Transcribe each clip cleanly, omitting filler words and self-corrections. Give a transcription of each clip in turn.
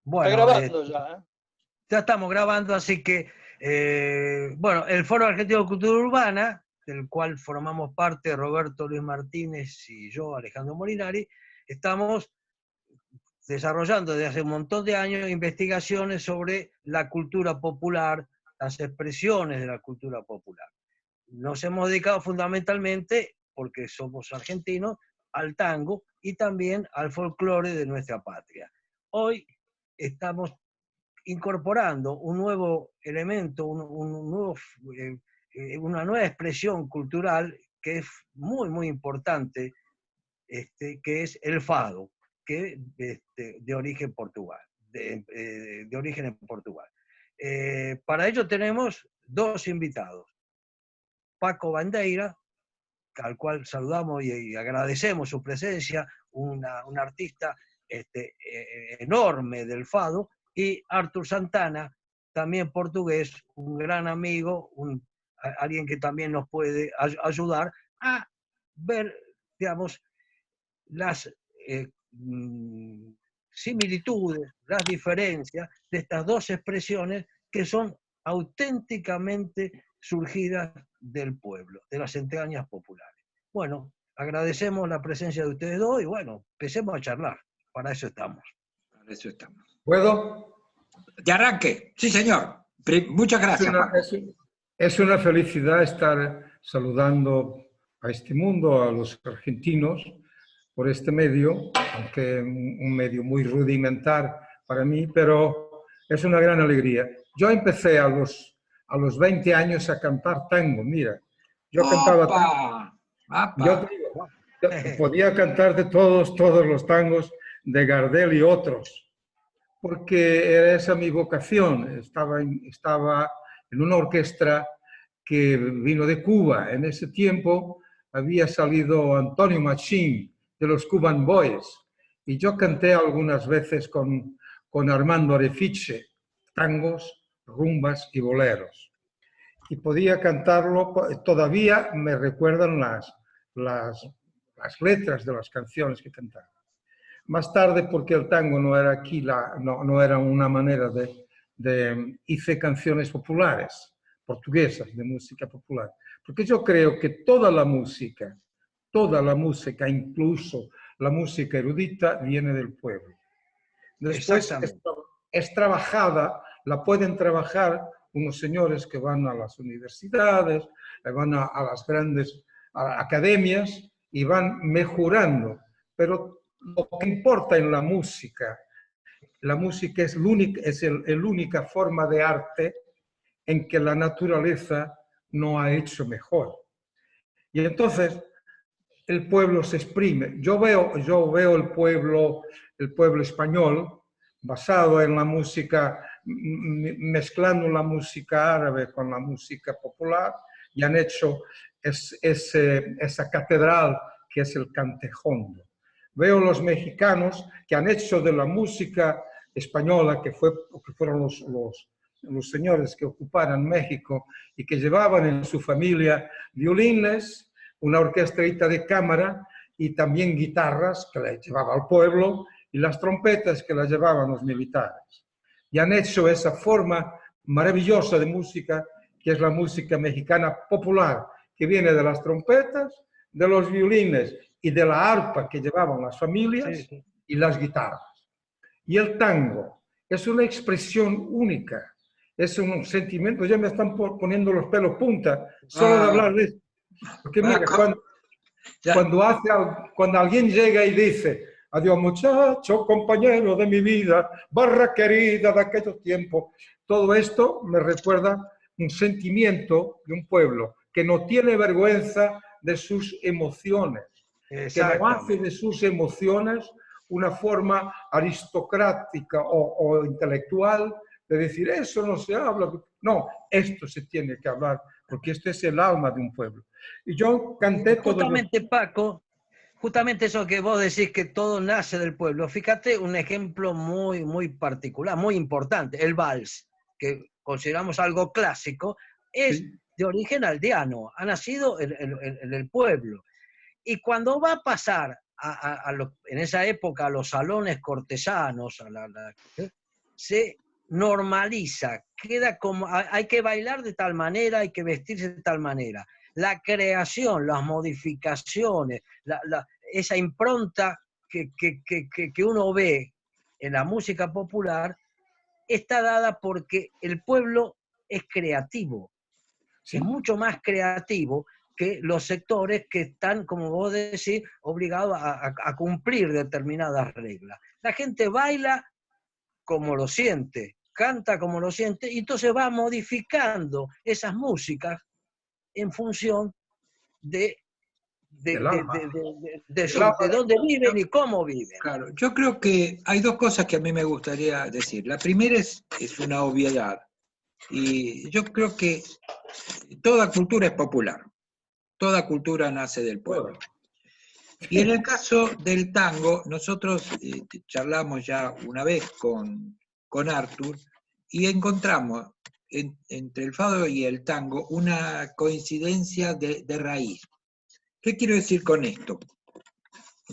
Está Bueno, grabando ya, ¿eh? ya estamos grabando, así que, bueno, el Foro Argentino de Cultura Urbana, del cual formamos parte Roberto Luis Martínez y yo, Alejandro Molinari, estamos desarrollando desde hace un montón de años investigaciones sobre la cultura popular, las expresiones de la cultura popular. Nos hemos dedicado fundamentalmente, porque somos argentinos, al tango y también al folclore de nuestra patria. Hoy estamos incorporando un nuevo elemento, una nueva expresión cultural que es muy, muy importante, que es el fado, que de origen portugal, de origen en Portugal. Para ello tenemos dos invitados. Paco Bandeira, al cual saludamos y agradecemos su presencia, un artista enorme del fado, y Artur Santana, también portugués, un gran amigo, alguien que también nos puede ayudar a ver, digamos, las similitudes, las diferencias de estas dos expresiones que son auténticamente surgidas del pueblo, de las entrañas populares. Bueno, agradecemos la presencia de ustedes dos y bueno, empecemos a charlar. Para eso estamos. Para eso estamos. ¿Puedo? De arranque, sí señor. Muchas gracias, Paco. Es una felicidad estar saludando a este mundo, a los argentinos, por este medio, aunque un medio muy rudimentar para mí, pero es una gran alegría. Yo empecé a los 20 años a cantar tango, mira. Yo cantaba tango. Yo podía cantar de todos los tangos de Gardel y otros, porque era esa mi vocación. Estaba en una orquesta que vino de Cuba. En ese tiempo había salido Antonio Machín de los Cuban Boys y yo canté algunas veces con Armando Arefice tangos, rumbas y boleros. Y podía cantarlo, todavía me recuerdan las letras de las canciones que cantaba. Más tarde, porque el tango no era aquí, no era una manera hice canciones populares, portuguesas, de música popular. Porque yo creo que toda la música, incluso la música erudita, viene del pueblo. Después es trabajada, la pueden trabajar unos señores que van a las universidades, van a las grandes academias y van mejorando. Pero lo que importa en la música es la única forma de arte en que la naturaleza no ha hecho mejor. Y entonces el pueblo se exprime. Yo veo el pueblo español basado en la música, mezclando la música árabe con la música popular, y han hecho esa catedral que es el cantejondo. Veo los mexicanos que han hecho de la música española, que fueron los señores que ocuparon México y que llevaban en su familia violines, una orquesta de cámara y también guitarras que la llevaba al pueblo y las trompetas que las llevaban los militares. Y han hecho esa forma maravillosa de música que es la música mexicana popular, que viene de las trompetas, de los violines y de la arpa que llevaban las familias y las guitarras. Y el tango es una expresión única, es un sentimiento, ya me están poniendo los pelos punta solo de hablar de esto. Porque mira, cuando alguien llega y dice, adiós muchacho, compañero de mi vida, barra querida de aquellos tiempos, todo esto me recuerda un sentimiento de un pueblo que no tiene vergüenza de sus emociones, que no hace de sus emociones una forma aristocrática o intelectual de decir, eso no se habla. No, esto se tiene que hablar, porque este es el alma de un pueblo. Y yo canté justamente, Paco, justamente eso que vos decís, que todo nace del pueblo. Fíjate un ejemplo muy, muy particular, muy importante, el vals, que consideramos algo clásico, es de origen aldeano, ha nacido en el pueblo. Y cuando va a pasar en esa época a los salones cortesanos, se normaliza, queda como, hay que bailar de tal manera, hay que vestirse de tal manera. La creación, las modificaciones, esa impronta que uno ve en la música popular está dada porque el pueblo es creativo, Sí. es mucho más creativo que los sectores que están, como vos decís, obligados a cumplir determinadas reglas. La gente baila como lo siente, canta como lo siente, y entonces va modificando esas músicas en función de dónde viven y cómo viven. Claro, yo creo que hay dos cosas que a mí me gustaría decir. La primera es una obviedad, y yo creo que toda cultura es popular, toda cultura nace del pueblo. Y en el caso del tango, nosotros charlamos ya una vez con Artur y encontramos entre el fado y el tango una coincidencia de raíz. ¿Qué quiero decir con esto?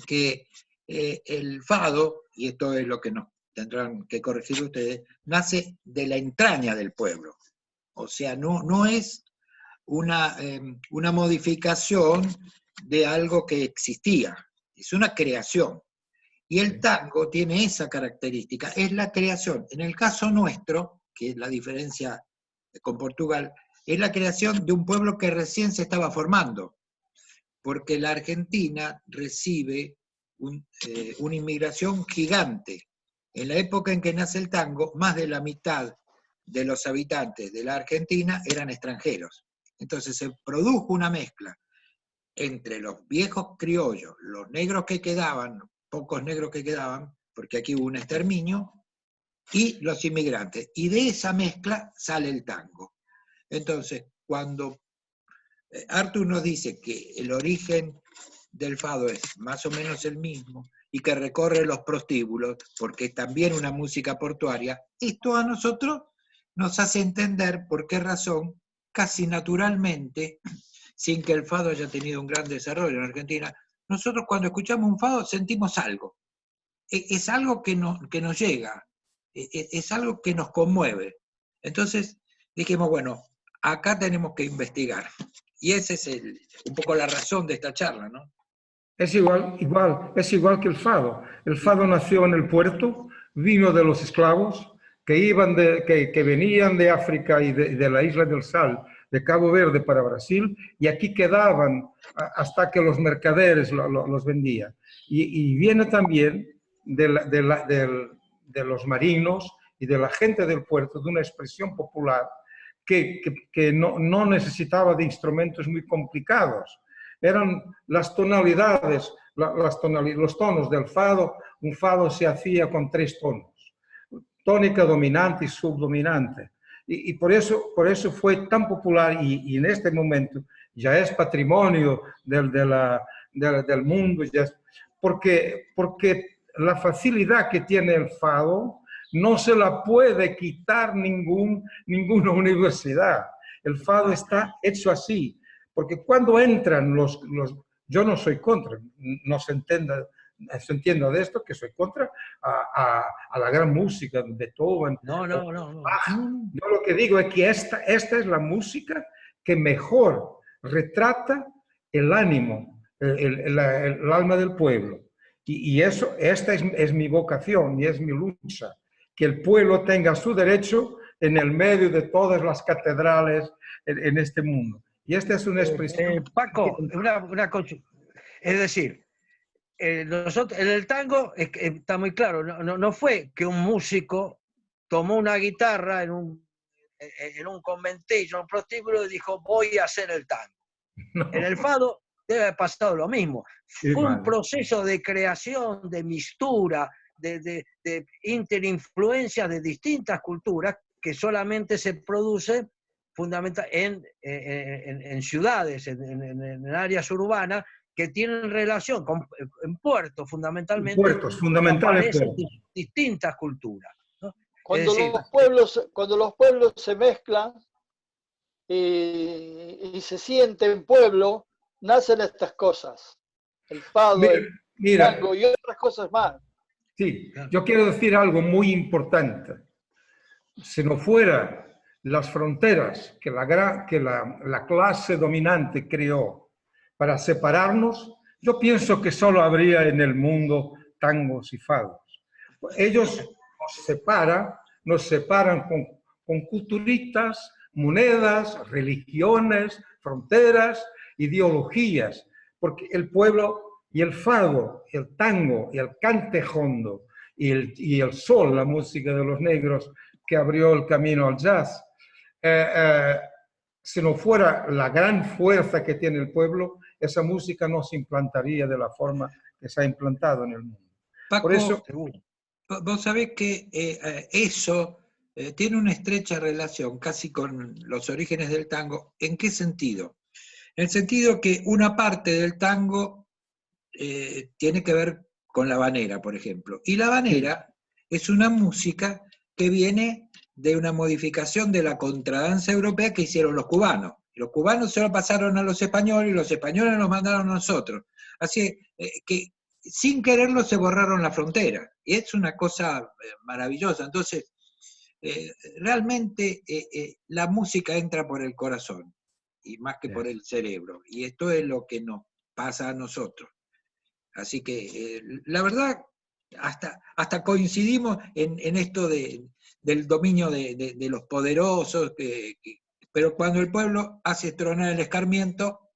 Que el fado, y esto es lo que nos tendrán que corregir ustedes, nace de la entraña del pueblo. O sea, no es una modificación de algo que existía, es una creación. Y el tango tiene esa característica, es la creación. En el caso nuestro, que es la diferencia con Portugal, es la creación de un pueblo que recién se estaba formando, porque la Argentina recibe una inmigración gigante. En la época en que nace el tango, más de la mitad de los habitantes de la Argentina eran extranjeros. Entonces se produjo una mezcla entre los viejos criollos, los negros que quedaban, pocos negros que quedaban, porque aquí hubo un exterminio, y los inmigrantes. Y de esa mezcla sale el tango. Entonces, cuando Artur nos dice que el origen del fado es más o menos el mismo y que recorre los prostíbulos, porque es también una música portuaria, esto a nosotros nos hace entender por qué razón, casi naturalmente, sin que el fado haya tenido un gran desarrollo en Argentina, nosotros cuando escuchamos un fado sentimos algo. Es algo que nos llega, es algo que nos conmueve. Entonces dijimos, bueno, acá tenemos que investigar. Y esa es un poco la razón de esta charla, ¿no? Es igual que el fado. El fado nació en el puerto, vino de los esclavos que venían de África y de la Isla del Sal, de Cabo Verde para Brasil, y aquí quedaban hasta que los mercaderes los vendían. Y viene también de los marinos y de la gente del puerto, de una expresión popular que no necesitaba de instrumentos muy complicados. Eran las tonalidades, los tonos del fado. Un fado se hacía con 3 tonos, tónica, dominante y subdominante. Y por eso fue tan popular, y en este momento ya es patrimonio del mundo, porque la facilidad que tiene el fado no se la puede quitar ninguna universidad. El fado está hecho así. Porque cuando entran yo no soy contra, no se entienda de esto, que soy contra a la gran música de Beethoven. No. Yo lo que digo es que esta es la música que mejor retrata el ánimo, el alma del pueblo. Y esta es mi vocación y es mi lucha, que el pueblo tenga su derecho en el medio de todas las catedrales en este mundo. Y esta es una expresión... Paco, una cosa. Es decir, nosotros, en el tango está muy claro, no fue que un músico tomó una guitarra en un conventillo, en un prostíbulo, y dijo, voy a hacer el tango. No. En el fado debe haber pasado lo mismo. Fue un proceso de creación, de mistura, de interinfluencias de distintas culturas que solamente se produce fundamental en ciudades, en áreas urbanas que tienen relación en puertos fundamentalmente. Puertos, fundamentales. Distintas culturas, ¿no? Cuando los pueblos se mezclan y se sienten pueblo, nacen estas cosas. El fado, el tango y otras cosas más. Sí, yo quiero decir algo muy importante. si no fuera las fronteras que la clase dominante creó para separarnos, yo pienso que solo habría en el mundo tangos y fados. Ellos nos separan con culturitas, monedas, religiones, fronteras, ideologías, porque el pueblo y el fado, el tango y el cantejondo y el sol, la música de los negros que abrió el camino al jazz, si no fuera la gran fuerza que tiene el pueblo, esa música no se implantaría de la forma que se ha implantado en el mundo. Paco, por eso, vos sabés que eso tiene una estrecha relación casi con los orígenes del tango. ¿En qué sentido? En el sentido que una parte del tango tiene que ver con la habanera, por ejemplo. Y la habanera es una música que viene de una modificación de la contradanza europea que hicieron los cubanos. Los cubanos se lo pasaron a los españoles y los españoles nos mandaron a nosotros. Así que sin quererlo se borraron la frontera. Y es una cosa maravillosa. Entonces, realmente la música entra por el corazón, y más que por el cerebro. Y esto es lo que nos pasa a nosotros. Así que, la verdad, hasta coincidimos en esto del dominio de los poderosos, pero cuando el pueblo hace tronar el escarmiento,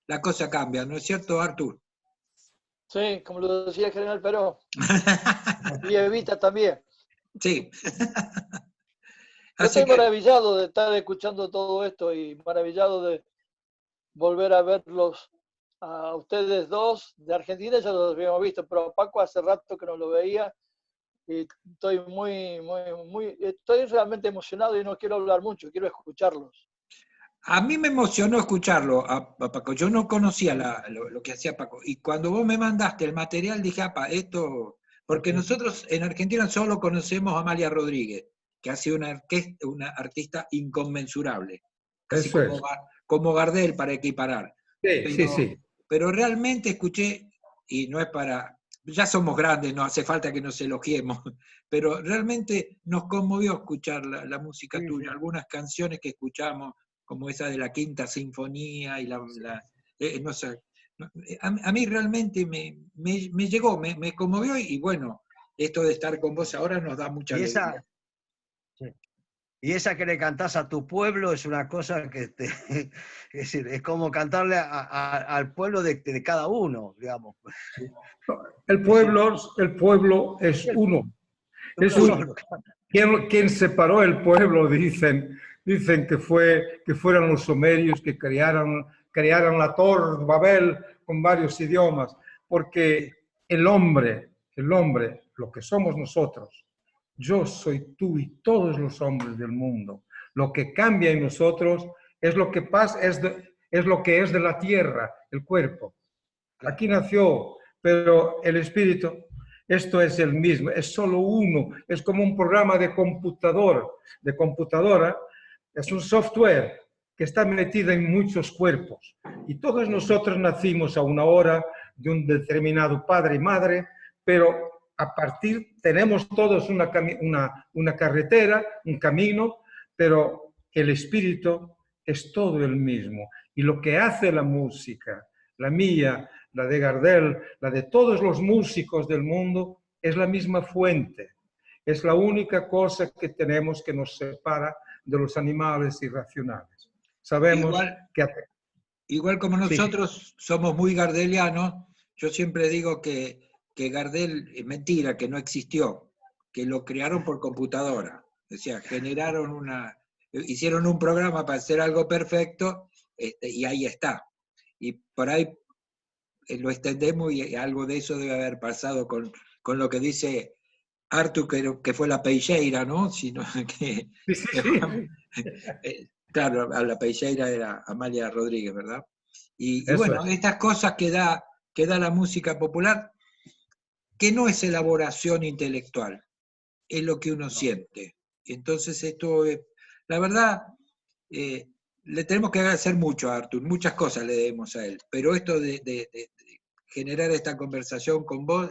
la cosa cambia, ¿no es cierto, Artur? Sí, como lo decía el general Perón. Y Evita también. Sí. Yo estoy maravillado de estar escuchando todo esto y maravillado de volver a verlos a ustedes dos. De Argentina ya los habíamos visto, pero a Paco hace rato que no lo veía y estoy estoy realmente emocionado y no quiero hablar mucho, quiero escucharlos. A mí me emocionó escucharlo a Paco. Yo no conocía lo que hacía Paco. Y cuando vos me mandaste el material, dije, esto... Porque nosotros en Argentina solo conocemos a Amalia Rodríguez, que ha sido una artista inconmensurable. Casi como Gardel para equiparar. Sí. Pero realmente escuché, y no es para... Ya somos grandes, no hace falta que nos elogiemos, pero realmente nos conmovió escuchar la música tuya, algunas canciones que escuchamos, como esa de la Quinta Sinfonía, y no sé, a mí realmente me llegó, me conmovió, y bueno, esto de estar con vos ahora nos da mucha alegría. Y esa que le cantás a tu pueblo es una cosa que es decir, es como cantarle al pueblo de cada uno, digamos. El pueblo es uno. Es uno. ¿Quién separó el pueblo? Dicen que fueron los sumerios que crearon la Torre de Babel con varios idiomas, porque el hombre, lo que somos nosotros, yo soy tú y todos los hombres del mundo, lo que cambia en nosotros es lo que pasa, es lo que es de la tierra, el cuerpo. Aquí nació, pero el espíritu, esto es el mismo, es solo uno, es como un programa de computadora, es un software que está metido en muchos cuerpos. Y todos nosotros nacimos a una hora de un determinado padre y madre, pero tenemos todos una carretera, un camino, pero el espíritu es todo el mismo. Y lo que hace la música, la mía, la de Gardel, la de todos los músicos del mundo, es la misma fuente. Es la única cosa que tenemos que nos separa de los animales irracionales. Sabemos igual como nosotros somos muy gardelianos, yo siempre digo que Gardel es mentira, que no existió, que lo crearon por computadora. O sea, hicieron un programa para hacer algo perfecto, y ahí está. Y por ahí lo extendemos, y algo de eso debe haber pasado con lo que dice Artur, que fue la Peixeira, ¿no? Sino que, claro, la Peixeira era Amalia Rodríguez, ¿verdad? Y bueno, estas cosas que da la música popular, que no es elaboración intelectual, es lo que uno siente. Entonces esto, la verdad, le tenemos que agradecer mucho a Artur, muchas cosas le debemos a él, pero esto de generar esta conversación con vos,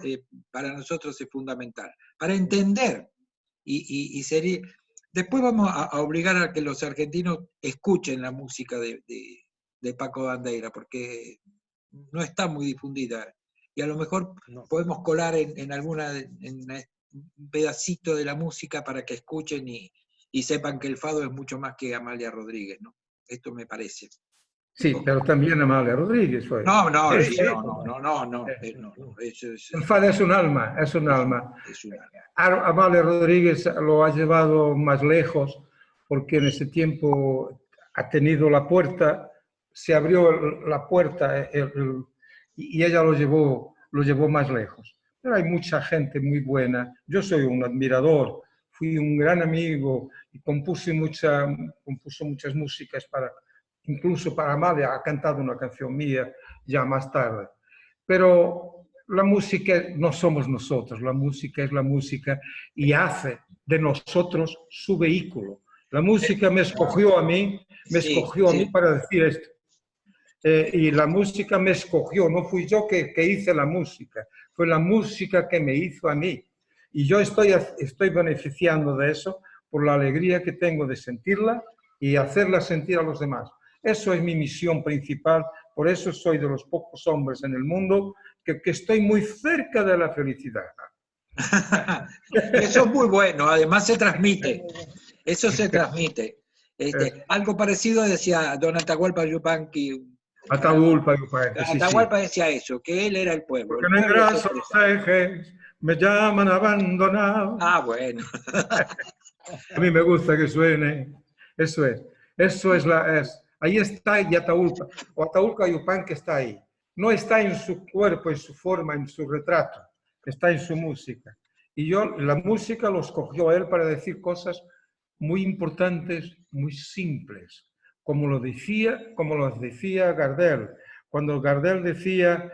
para nosotros es fundamental, para entender y Después vamos a obligar a que los argentinos escuchen la música de Paco Bandeira, porque no está muy difundida. Y a lo mejor podemos colar en un pedacito de la música para que escuchen y sepan que el fado es mucho más que Amalia Rodríguez, ¿no? Esto me parece. Sí, pero también Amalia Rodríguez fue. No. El fado es un alma, es un alma. Amalia Rodríguez lo ha llevado más lejos porque en ese tiempo ha tenido la puerta, se abrió la puerta y ella lo llevó más lejos. Pero hay mucha gente muy buena. Yo soy un admirador, fui un gran amigo y compuso muchas músicas incluso para Amalia, ha cantado una canción mía ya más tarde. Pero la música no somos nosotros, la música es la música y hace de nosotros su vehículo. La música me escogió a mí, para decir esto. Y la música me escogió, no fui yo que hice la música, fue la música que me hizo a mí. Y yo estoy beneficiando de eso por la alegría que tengo de sentirla y hacerla sentir a los demás. Eso es mi misión principal, por eso soy de los pocos hombres en el mundo que estoy muy cerca de la felicidad. Eso es muy bueno, además se transmite. Eso se transmite. Algo parecido decía don Atahualpa Yupanqui. Atahualpa decía eso, que él era el pueblo. Porque me engraso los ejes, me llaman abandonado. Ah, bueno. A mí me gusta que suene. Eso es ahí está Atahualpa. O Atahualpa Yupanqui está ahí. No está en su cuerpo, en su forma, en su retrato. Está en su música. Y la música lo escogió él para decir cosas muy importantes, muy simples, como las decía Gardel. Cuando Gardel decía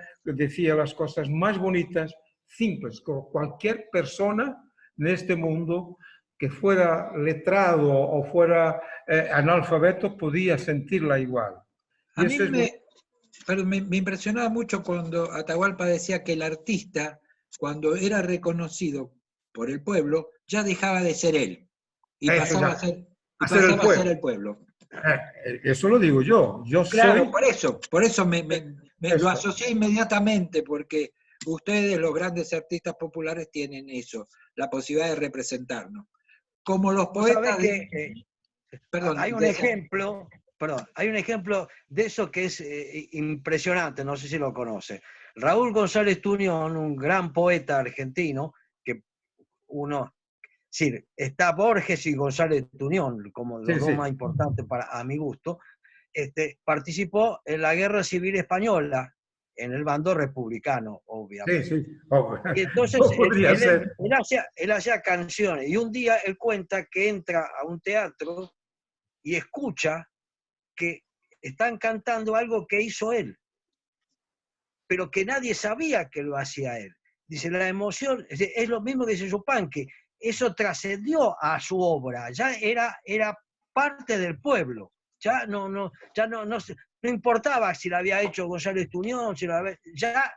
las cosas más bonitas, simples, como cualquier persona en este mundo que fuera letrado o fuera analfabeto podía sentirla igual. A mí me impresionaba mucho cuando Atahualpa decía que el artista, cuando era reconocido por el pueblo, ya dejaba de ser él y pasaba a ser el pueblo. Eso lo digo yo. Claro, por eso me lo asocié inmediatamente, porque ustedes, los grandes artistas populares, tienen eso, la posibilidad de representarnos. Como los poetas... Hay un ejemplo de eso que es impresionante, no sé si lo conoce. Raúl González Tuñón, un gran poeta argentino, está Borges y González Tuñón, como los dos más importantes a mi gusto, participó en la Guerra Civil Española, en el bando republicano, obviamente. Y entonces él hacía canciones, y un día él cuenta que entra a un teatro y escucha que están cantando algo que hizo él, pero que nadie sabía que lo hacía él. Dice, la emoción, es lo mismo que dice Yupanqui, eso trascendió a su obra, ya era parte del pueblo, ya no importaba si la había hecho González Tuñón, ya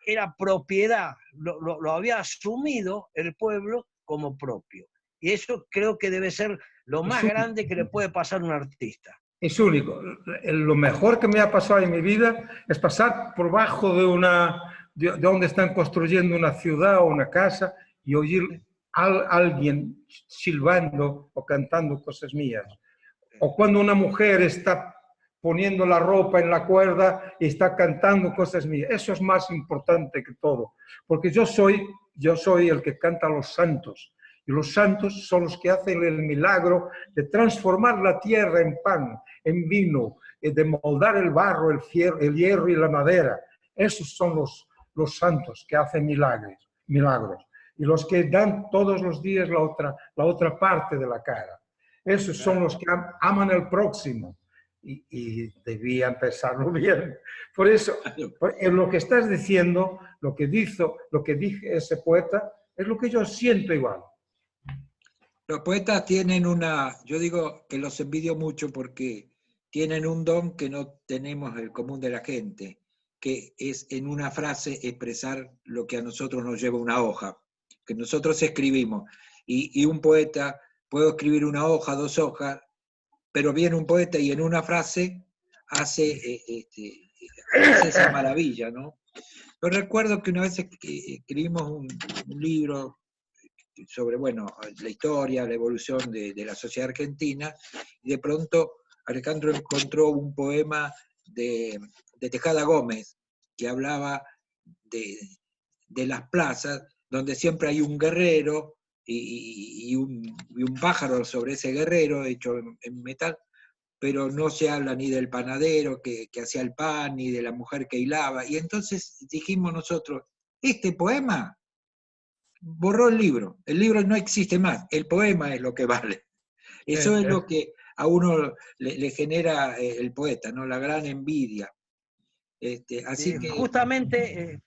era propiedad, lo había asumido el pueblo como propio. Y eso creo que debe ser lo más grande que le puede pasar a un artista. Es único. Lo mejor que me ha pasado en mi vida es pasar por bajo de donde están construyendo una ciudad o una casa y oír a alguien silbando o cantando cosas mías. O cuando una mujer está poniendo la ropa en la cuerda y está cantando cosas mías. Eso es más importante que todo. Porque yo soy el que canta a los santos. Y los santos son los que hacen el milagro de transformar la tierra en pan, en vino, de moldar el barro, el hierro y la madera. Esos son los santos que hacen milagros. Y los que dan todos los días la otra parte de la cara. Esos son los que aman al próximo. Y debían pensarlo bien. Por eso, en lo que estás diciendo, lo que dije ese poeta, es lo que yo siento igual. Los poetas tienen yo digo que los envidio mucho porque tienen un don que no tenemos el común de la gente, que es en una frase expresar lo que a nosotros nos lleva una hoja, que nosotros escribimos. Y un poeta puedo escribir una hoja, 2 hojas, pero viene un poeta y en una frase hace esa maravilla, ¿no? Yo recuerdo que una vez escribimos un libro sobre, bueno, la historia, la evolución de la sociedad argentina, y de pronto Alejandro encontró un poema de Tejada Gómez, que hablaba de las plazas, donde siempre hay un guerrero y un pájaro sobre ese guerrero hecho en metal, pero no se habla ni del panadero que hacía el pan, ni de la mujer que hilaba. Y entonces dijimos nosotros, este poema borró el libro no existe más, el poema es lo que vale. Eso es lo que a uno le genera el poeta, ¿no? La gran envidia. Así que... Justamente,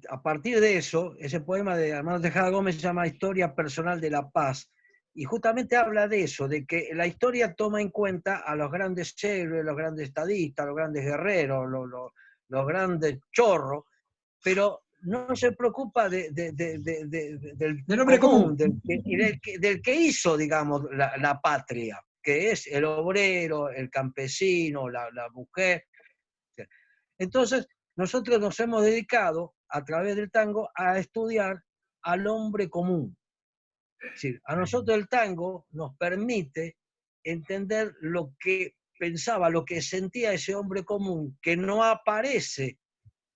a partir de eso, ese poema de Armando Tejada Gómez se llama Historia Personal de la Paz, y justamente habla de eso, de que la historia toma en cuenta a los grandes héroes, los grandes estadistas, los grandes guerreros, los grandes chorros, pero no se preocupa del hombre común, del que hizo, digamos, la patria, que es el obrero, el campesino, la mujer. Entonces, nosotros nos hemos dedicado, a través del tango, a estudiar al hombre común. Es decir, a nosotros el tango nos permite entender lo que pensaba, lo que sentía ese hombre común, que no aparece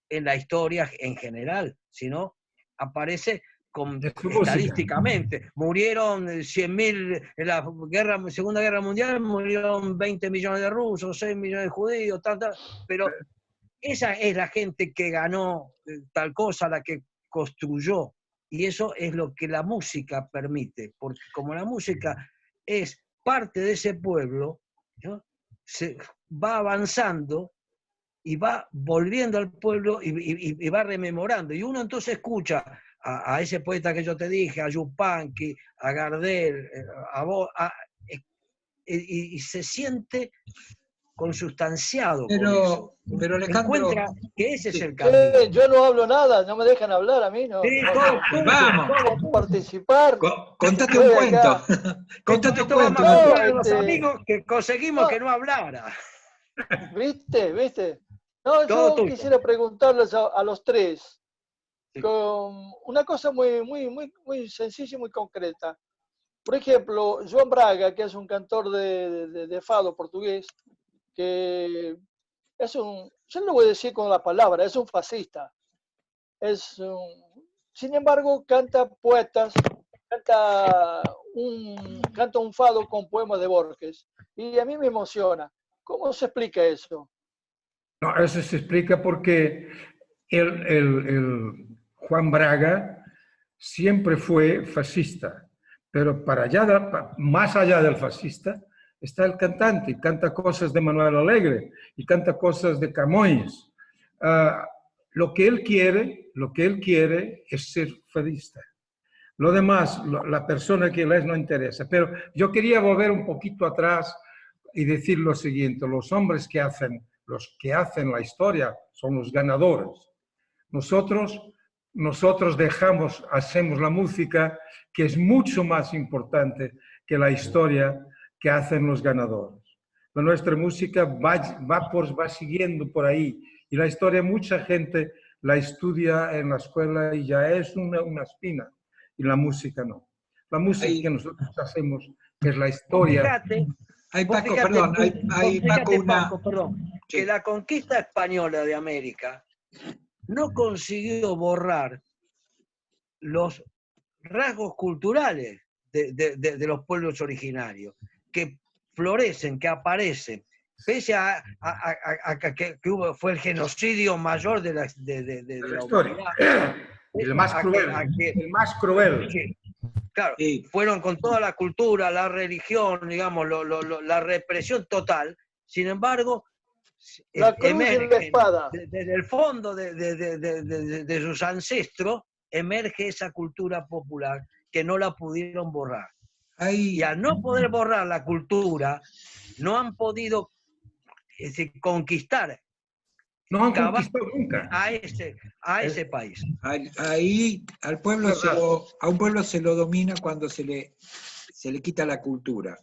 en la historia en general, sino aparece estadísticamente. Murieron 100.000 en la Segunda Guerra Mundial, murieron 20 millones de rusos, 6 millones de judíos, pero esa es la gente que ganó tal cosa, la que construyó. Y eso es lo que la música permite, porque como la música es parte de ese pueblo, ¿no? Se va avanzando y va volviendo al pueblo y va rememorando. Y uno entonces escucha a ese poeta que yo te dije, a Yupanqui, a Gardel, y se siente consustanciado con eso. Pero Alejandro, encuentra que ese es el camino. Yo no hablo nada, no me dejan hablar a mí, no. Sí, vamos a participar. Contate un cuento. Contate un cuento. Los amigos que conseguimos que no hablara. ¿Viste? No, yo quisiera preguntarles a los tres con una cosa muy sencilla y muy concreta. Por ejemplo, João Braga, que es un cantor de fado portugués, que es yo no voy a decir con la palabra, es un fascista. Sin embargo, canta poetas, canta un fado con poemas de Borges. Y a mí me emociona. ¿Cómo se explica eso? No, eso se explica porque el Juan Braga siempre fue fascista, pero más allá del fascista está el cantante, y canta cosas de Manuel Alegre y canta cosas de Camões. Lo que él quiere es ser fadista. Lo demás, la persona que él es no interesa. Pero yo quería volver un poquito atrás y decir lo siguiente: los hombres que hacen la historia son los ganadores. Nosotros hacemos la música, que es mucho más importante que la historia que hacen los ganadores. Nuestra música va siguiendo por ahí, y la historia mucha gente la estudia en la escuela y ya es una espina, y la música no. La música que nosotros hacemos es la historia. Paco, perdón, que la conquista española de América no consiguió borrar los rasgos culturales de los pueblos originarios, que florecen, que aparecen, pese a que fue el genocidio mayor de la historia. El más cruel. Claro, fueron con toda la cultura, la religión, digamos, la represión total. Sin embargo, la cruz y la espada. Desde el fondo de sus ancestros emerge esa cultura popular que no la pudieron borrar. Y al no poder borrar la cultura, no han podido conquistar no han conquistado nunca. A ese país. Ahí a un pueblo se lo domina cuando se le quita la cultura.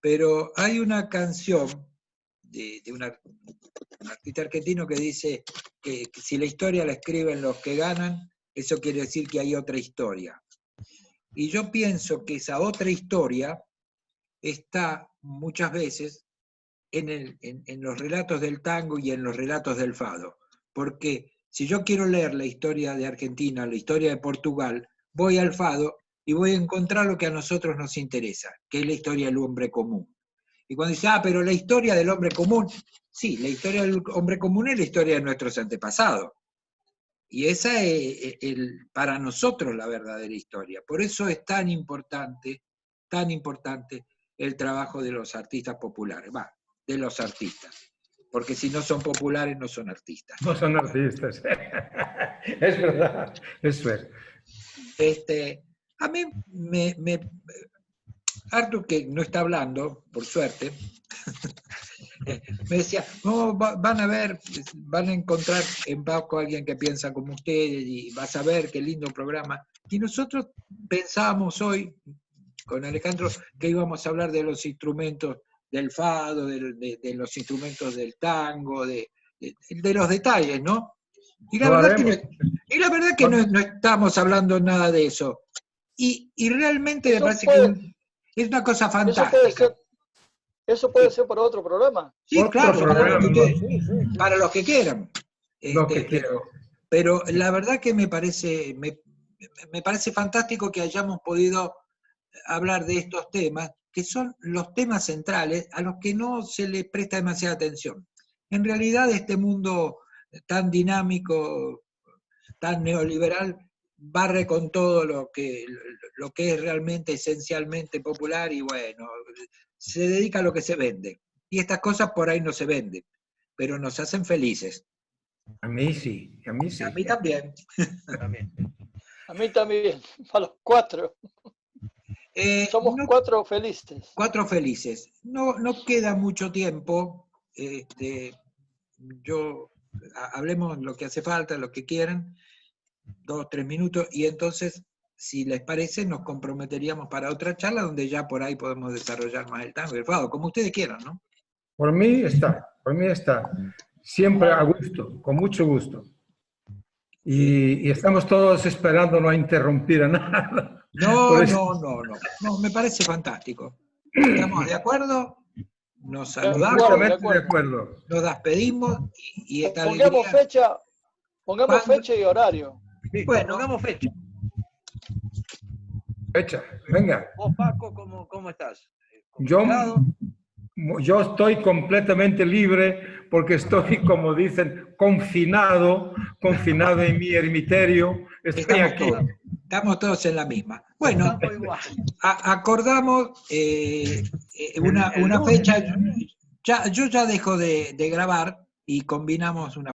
Pero hay una canción de un artista argentino que dice que si la historia la escriben los que ganan, eso quiere decir que hay otra historia. Y yo pienso que esa otra historia está muchas veces en los relatos del tango y en los relatos del fado. Porque si yo quiero leer la historia de Argentina, la historia de Portugal, voy al fado y voy a encontrar lo que a nosotros nos interesa, que es la historia del hombre común. Y cuando dice, pero la historia del hombre común, sí, la historia del hombre común es la historia de nuestros antepasados. Y esa es para nosotros la verdadera historia. Por eso es tan importante el trabajo de los artistas populares, de los artistas. Porque si no son populares, no son artistas. No son artistas. Es verdad, eso es. A mí Artur, que no está hablando, por suerte, me decía, no, van a encontrar en Pauco a alguien que piensa como ustedes y vas a ver qué lindo programa. Y nosotros pensábamos hoy, con Alejandro, que íbamos a hablar de los instrumentos del fado, de los instrumentos del tango, de los detalles, ¿no? Y la verdad que no estamos hablando nada de eso. Y realmente me parece que es una cosa fantástica. Eso puede ser para otro programa. Sí, claro, para los que quieran. Pero la verdad que me parece fantástico que hayamos podido hablar de estos temas, que son los temas centrales a los que no se le presta demasiada atención. En realidad este mundo tan dinámico, tan neoliberal, barre con todo lo que es realmente esencialmente popular y bueno, se dedica a lo que se vende. Y estas cosas por ahí no se venden, pero nos hacen felices. A mí sí, a mí sí. A mí también. A mí también, a los cuatro. Somos cuatro felices. Cuatro felices. No queda mucho tiempo. Hablemos lo que hace falta, lo que quieran, 2 o 3 minutos, y entonces, si les parece, nos comprometeríamos para otra charla donde ya por ahí podemos desarrollar más el tango y el fado, como ustedes quieran, ¿no? Por mí está. Siempre a gusto, con mucho gusto. Y estamos todos esperando no interrumpir a nada. No, me parece fantástico. ¿Estamos de acuerdo? Nos saludamos. De acuerdo. Nos despedimos y esta Pongamos fecha y horario. Bueno, pongamos fecha. Venga. Vos, Paco, ¿cómo estás? Yo estoy completamente libre porque estoy, como dicen, confinado en mi ermiterio. Estoy aquí. Estamos todos en la misma. Bueno, acordamos una fecha. Yo ya dejo de grabar y combinamos una